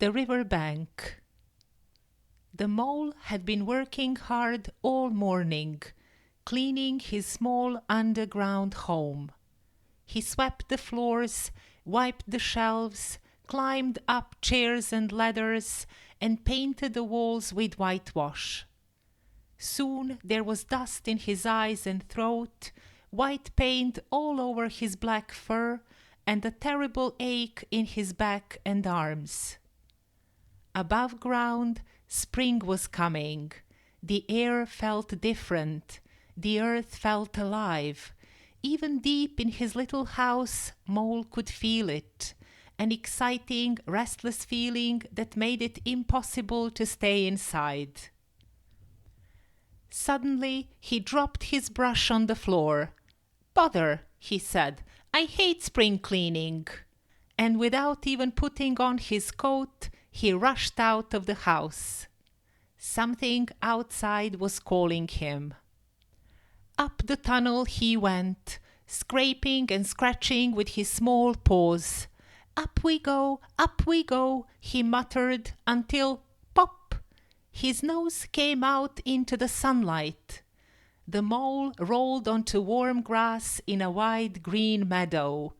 The river bank. The mole had been working hard all morning, cleaning his small underground home. He swept the floors, wiped the shelves, climbed up chairs and ladders, and painted the walls with whitewash. Soon there was dust in his eyes and throat, white paint all over his black fur, and a terrible ache in his back and arms. Above ground, spring was coming. The air felt different. The earth felt alive. Even deep in his little house, Mole could feel it, an exciting, restless feeling that made it impossible to stay inside. Suddenly, he dropped his brush on the floor. "Bother," he said, "I hate spring cleaning." And without even putting on his coat, he rushed out of the house. Something outside was calling him. Up the tunnel he went, scraping and scratching with his small paws. Up we go, he muttered until, pop, his nose came out into the sunlight. The mole rolled onto warm grass in a wide green meadow.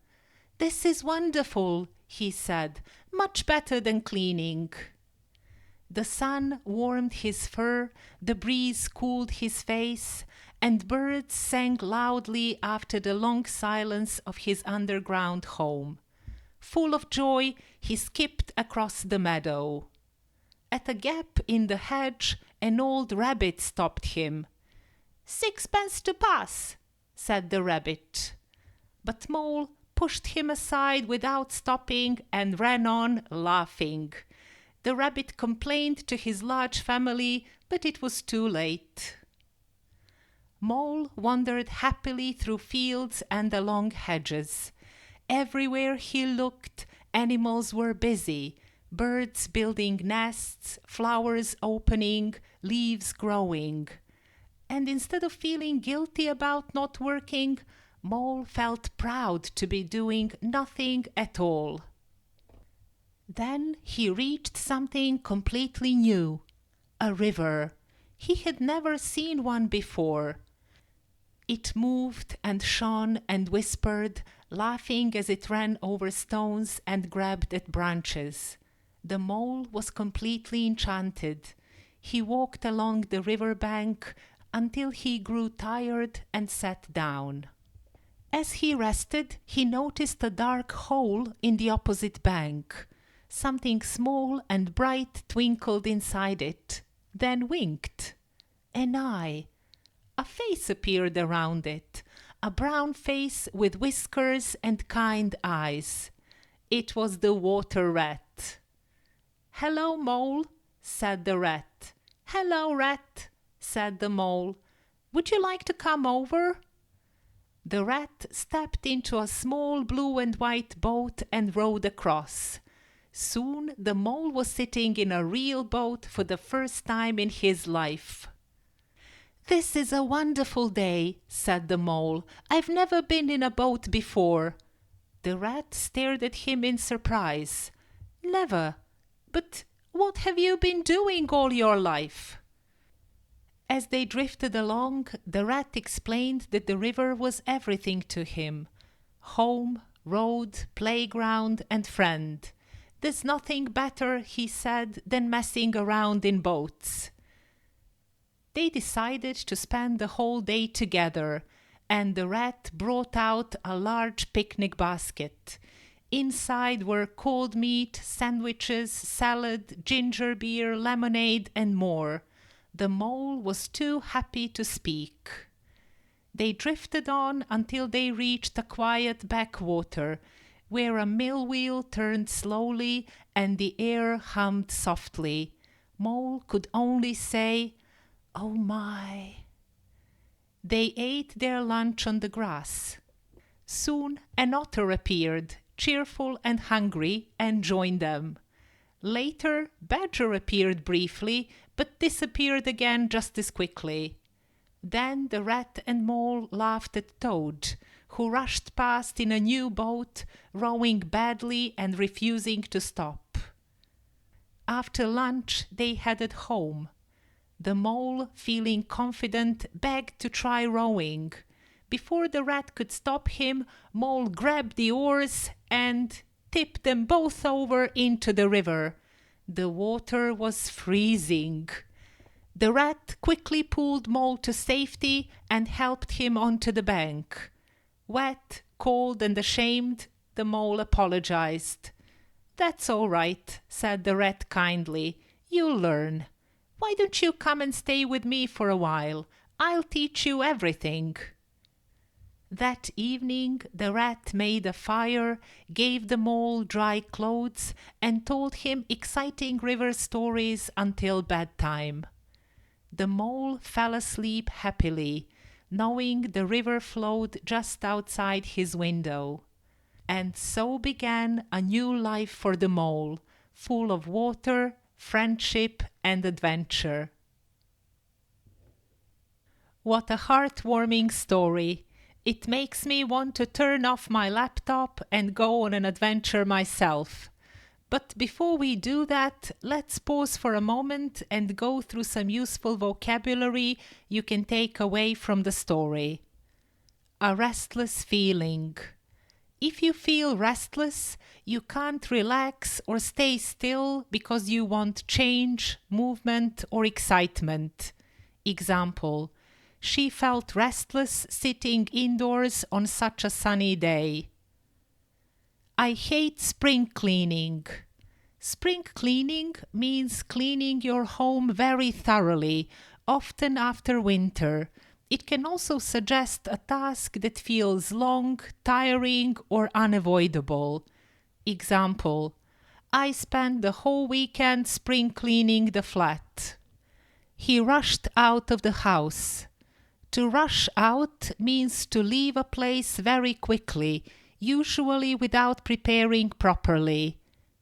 "This is wonderful," he said, "much better than cleaning." The sun warmed his fur, the breeze cooled his face, and birds sang loudly after the long silence of his underground home. Full of joy, he skipped across the meadow. At a gap in the hedge, an old rabbit stopped him. "Sixpence to pass," said the rabbit. But Mole pushed him aside without stopping and ran on, laughing. The rabbit complained to his large family, but it was too late. Mole wandered happily through fields and along hedges. Everywhere he looked, animals were busy, birds building nests, flowers opening, leaves growing. And instead of feeling guilty about not working, Mole felt proud to be doing nothing at all. Then he reached something completely new, a river. He had never seen one before. It moved and shone and whispered, laughing as it ran over stones and grabbed at branches. The mole was completely enchanted. He walked along the river bank until he grew tired and sat down. As he rested, he noticed a dark hole in the opposite bank. Something small and bright twinkled inside it, then winked. An eye. A face appeared around it, a brown face with whiskers and kind eyes. It was the water rat. "Hello, Mole," said the rat. "Hello, rat," said the mole. "Would you like to come over?" The rat stepped into a small blue and white boat and rowed across. Soon the mole was sitting in a real boat for the first time in his life. "This is a wonderful day," said the mole. "I've never been in a boat before." The rat stared at him in surprise. "Never? But what have you been doing all your life?" As they drifted along, the rat explained that the river was everything to him. Home, road, playground, and friend. "There's nothing better," he said, "than messing around in boats." They decided to spend the whole day together, and the rat brought out a large picnic basket. Inside were cold meat, sandwiches, salad, ginger beer, lemonade, and more. The mole was too happy to speak. They drifted on until they reached a quiet backwater, where a mill wheel turned slowly and the air hummed softly. Mole could only say, "Oh my." They ate their lunch on the grass. Soon an otter appeared, cheerful and hungry, and joined them. Later, Badger appeared briefly, but disappeared again just as quickly. Then the rat and mole laughed at Toad, who rushed past in a new boat, rowing badly and refusing to stop. After lunch, they headed home. The mole, feeling confident, begged to try rowing. Before the rat could stop him, Mole grabbed the oars and tipped them both over into the river. The water was freezing. The rat quickly pulled Mole to safety and helped him onto the bank. Wet, cold, and ashamed, the mole apologized. "That's all right," said the rat kindly. "You'll learn. Why don't you come and stay with me for a while? I'll teach you everything." That evening the rat made a fire, gave the mole dry clothes, and told him exciting river stories until bedtime. The mole fell asleep happily, knowing the river flowed just outside his window. And so began a new life for the mole, full of water, friendship, and adventure. What a heartwarming story! It makes me want to turn off my laptop and go on an adventure myself. But before we do that, let's pause for a moment and go through some useful vocabulary you can take away from the story. A restless feeling. If you feel restless, you can't relax or stay still because you want change, movement, or excitement. Example: she felt restless sitting indoors on such a sunny day. I hate spring cleaning. Spring cleaning means cleaning your home very thoroughly, often after winter. It can also suggest a task that feels long, tiring, or unavoidable. Example: I spent the whole weekend spring cleaning the flat. He rushed out of the house. To rush out means to leave a place very quickly, usually without preparing properly.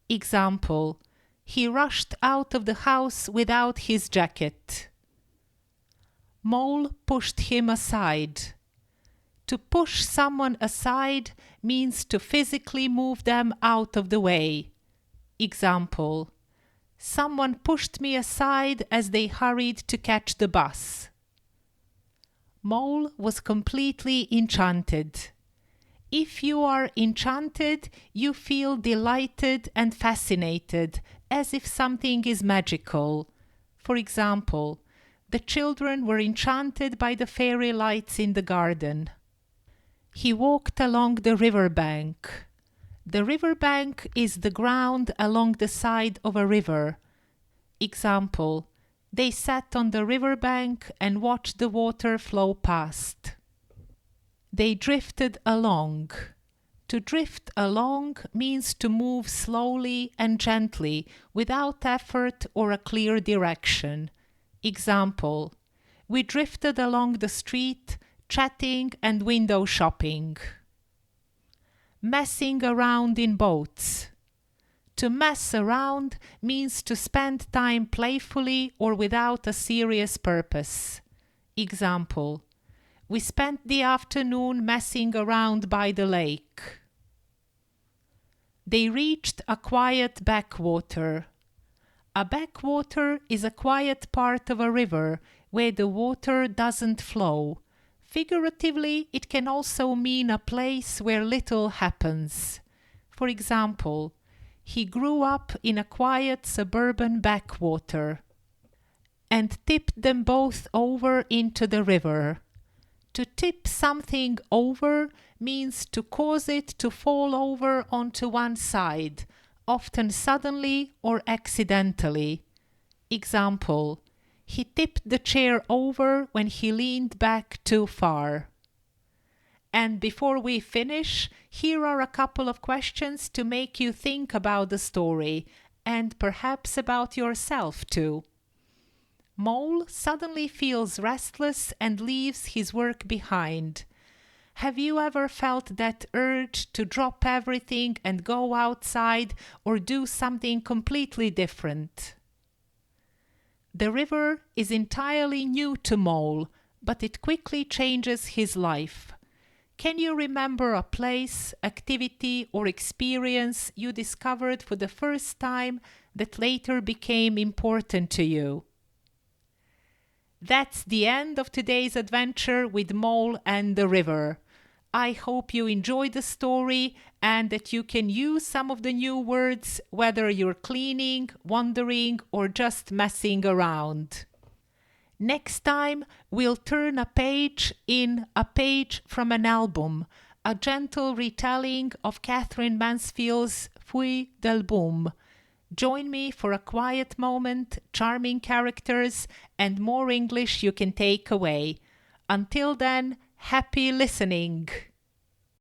Example: he rushed out of the house without his jacket. Mole pushed him aside. To push someone aside means to physically move them out of the way. Example: someone pushed me aside as they hurried to catch the bus. Mole was completely enchanted. If you are enchanted, you feel delighted and fascinated, as if something is magical. For example, the children were enchanted by the fairy lights in the garden. He walked along the riverbank. The riverbank is the ground along the side of a river. Example: they sat on the riverbank and watched the water flow past. They drifted along. To drift along means to move slowly and gently, without effort or a clear direction. Example: we drifted along the street, chatting and window shopping. Messing around in boats. To mess around means to spend time playfully or without a serious purpose. Example: we spent the afternoon messing around by the lake. They reached a quiet backwater. A backwater is a quiet part of a river where the water doesn't flow. Figuratively, it can also mean a place where little happens. For example, he grew up in a quiet suburban backwater and tipped them both over into the river. To tip something over means to cause it to fall over onto one side, often suddenly or accidentally. Example: he tipped the chair over when he leaned back too far. And before we finish, here are a couple of questions to make you think about the story and perhaps about yourself too. Mole suddenly feels restless and leaves his work behind. Have you ever felt that urge to drop everything and go outside or do something completely different? The river is entirely new to Mole, but it quickly changes his life. Can you remember a place, activity, or experience you discovered for the first time that later became important to you. That's the end of today's adventure with Mole and the river. I hope you enjoyed the story and that you can use some of the new words whether you're cleaning, wandering, or just messing around. Next time, we'll turn a page in A Page from an Album, a gentle retelling of Catherine Mansfield's Fui del Boom. Join me for a quiet moment, charming characters, and more English you can take away. Until then, happy listening!